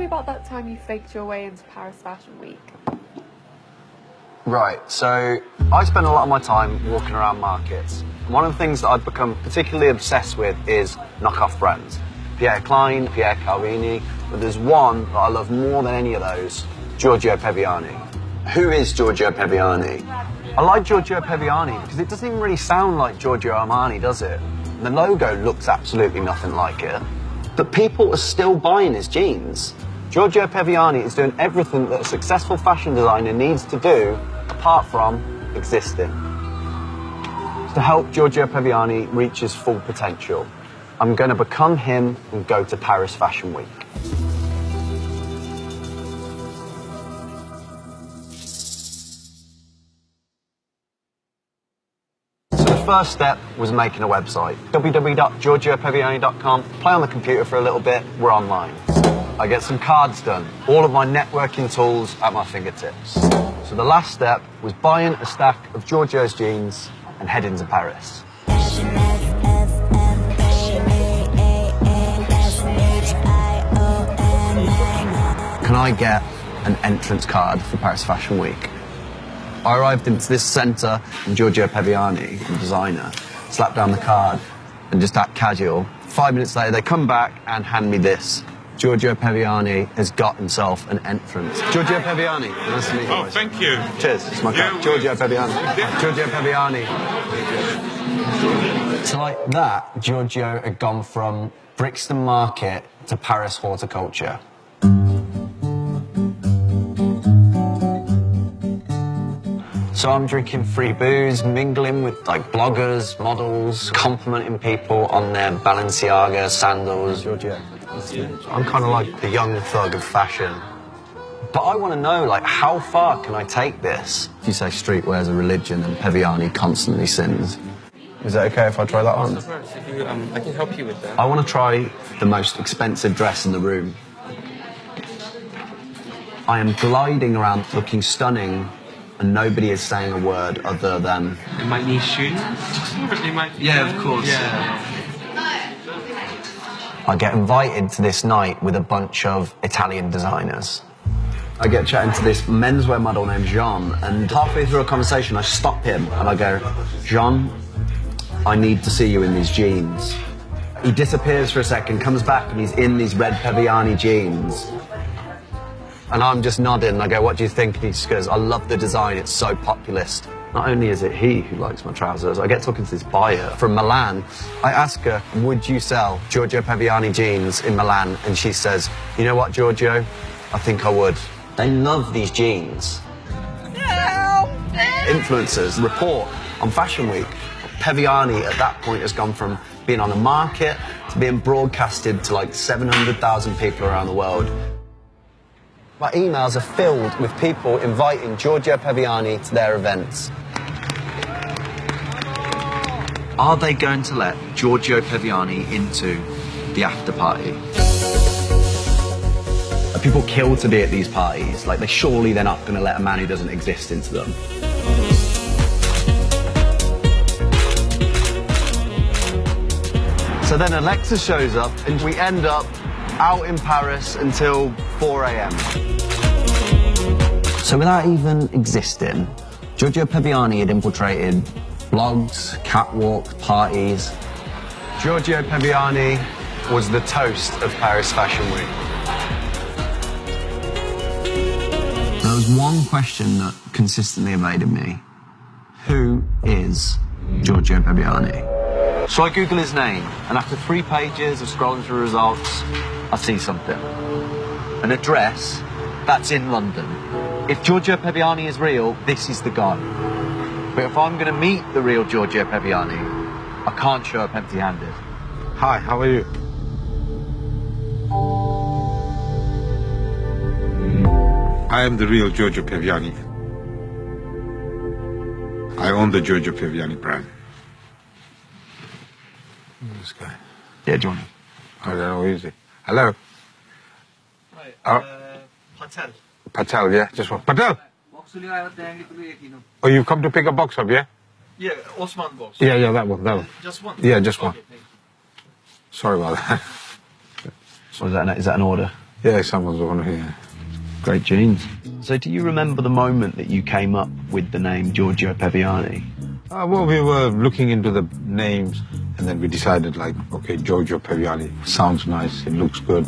me about that time you faked your way into Paris Fashion Week. Right, so I spend a lot of my time walking around markets. One of the things that I've become particularly obsessed with is knockoff brands. Pierre Klein, Pierre Calvini, but there's one that I love more than any of those, Georgio Peviani. Who is Georgio Peviani? I like Giorgio Peviani because it doesn't even really sound like Giorgio Armani, does it? The logo looks absolutely nothing like it. But people are still buying his jeans. Giorgio Peviani is doing everything that a successful fashion designer needs to do, apart from existing. To help Giorgio Peviani reach his full potential, I'm going to become him and go to Paris Fashion Week. First step was making a website. www.georgiopeviani.com. Play on the computer for a little bit, we're online. I get some cards done, all of my networking tools at my fingertips. So the last step was buying a stack of Giorgio's jeans and heading to Paris. Can I get an entrance card for Paris Fashion Week? I arrived into this centre, and Giorgio Peviani, the designer, slapped down the card and just act casual. 5 minutes later, they come back and hand me this. Giorgio Peviani has got himself an entrance. Giorgio Peviani, nice to meet you. Oh, thank you. Cheers, it's my cat. Giorgio Peviani. Giorgio Peviani. So like that, Giorgio had gone from Brixton Market to Paris Horticulture. So I'm drinking free booze, mingling with like bloggers, models, complimenting people on their Balenciaga sandals. Giorgio, I'm kind of like the young thug of fashion. But I want to know, like, how far can I take this? If you say streetwear's a religion and Peviani constantly sins, is that okay if I try that on? Of course, I can help you with that. I want to try the most expensive dress in the room. I am gliding around looking stunning, and nobody is saying a word other than... It might need shoes. It might... Yeah, of course. Yeah. I get invited to this night with a bunch of Italian designers. I get chatting to this menswear model named Jean, and halfway through a conversation I stop him and I go, Jean, I need to see you in these jeans. He disappears for a second, comes back and he's in these red Peviani jeans. And I'm just nodding and I go, what do you think? And he just goes, I love the design, it's so populist. Not only is it he who likes my trousers, I get talking to this buyer from Milan. I ask her, would you sell Giorgio Peviani jeans in Milan? And she says, you know what, Giorgio? I think I would. They love these jeans. Influencers report on Fashion Week. Peviani at that point has gone from being on the market to being broadcasted to like 700,000 people around the world. My emails are filled with people inviting Giorgio Peviani to their events. Are they going to let Giorgio Peviani into the after party? Are people killed to be at these parties? Like, surely they're not going to let a man who doesn't exist into them. So then Alexa shows up and we end up out in Paris until 4 a.m. So without even existing, Giorgio Peviani had infiltrated blogs, catwalk, parties. Giorgio Peviani was the toast of Paris Fashion Week. There was one question that consistently evaded me. Who is Giorgio Peviani? So I Google his name, and after 3 pages of scrolling through results, I see something. An address that's in London. If Giorgio Peviani is real, this is the guy. But if I'm going to meet the real Giorgio Peviani, I can't show up empty-handed. Hi, how are you? I am the real Giorgio Peviani. I own the Giorgio Peviani brand. This guy. Yeah, do you want to? I don't know, who is he? Hello? Patel. Patel, yeah? Just one. Patel! Oh, you've come to pick a box up, yeah? Yeah, Osman box. Yeah, that one. Just one? Yeah, just one. Okay, thank you. Sorry about that. So is that an order? Yeah, someone's on here. Great genes. So do you remember the moment that you came up with the name Giorgio Peviani? Well, we were looking into the names, and then we decided, like, okay, Giorgio Peviani sounds nice. It looks good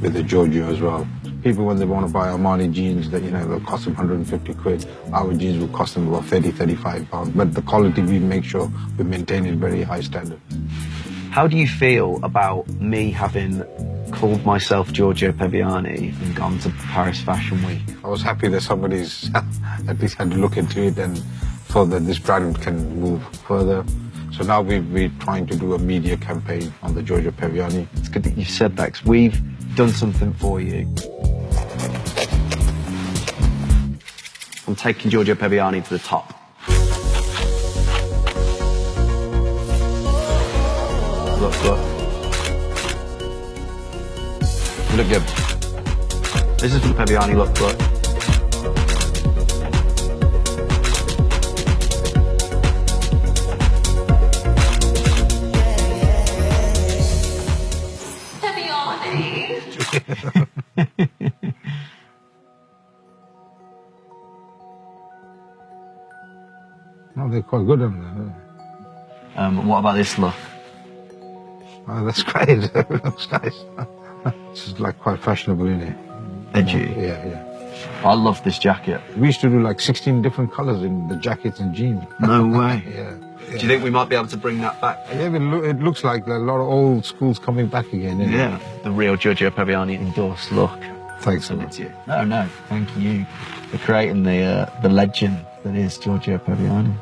with the Georgio as well. People, when they want to buy Armani jeans, that, you know, they'll cost them 150 quid. Our jeans will cost them about 30, 35 pounds. But the quality, we make sure we maintain it very high standard. How do you feel about me having called myself Giorgio Peviani and gone to Paris Fashion Week? I was happy that somebody's at least had to look into it and thought that this brand can move further. So now we're trying to do a media campaign on the Giorgio Peviani. It's good that you said that, 'cause we've done something for you. I'm taking Giorgio Peviani to the top. Look, look. You look good. This is for the Peviani look, look. No, they're quite good on that. What about this look? Oh, that's great. It looks nice. This is like quite fashionable, isn't it? Edgy. Yeah. I love this jacket. We used to do like 16 different colors in the jackets and jeans. No way. Yeah. Do you think we might be able to bring that back? Yeah, it looks like a lot of old schools coming back again, isn't Yeah. it? The real Giorgio Peviani endorsed look. Thanks a Send it lot. to you. No, thank you for creating the legend that is Giorgio Peviani.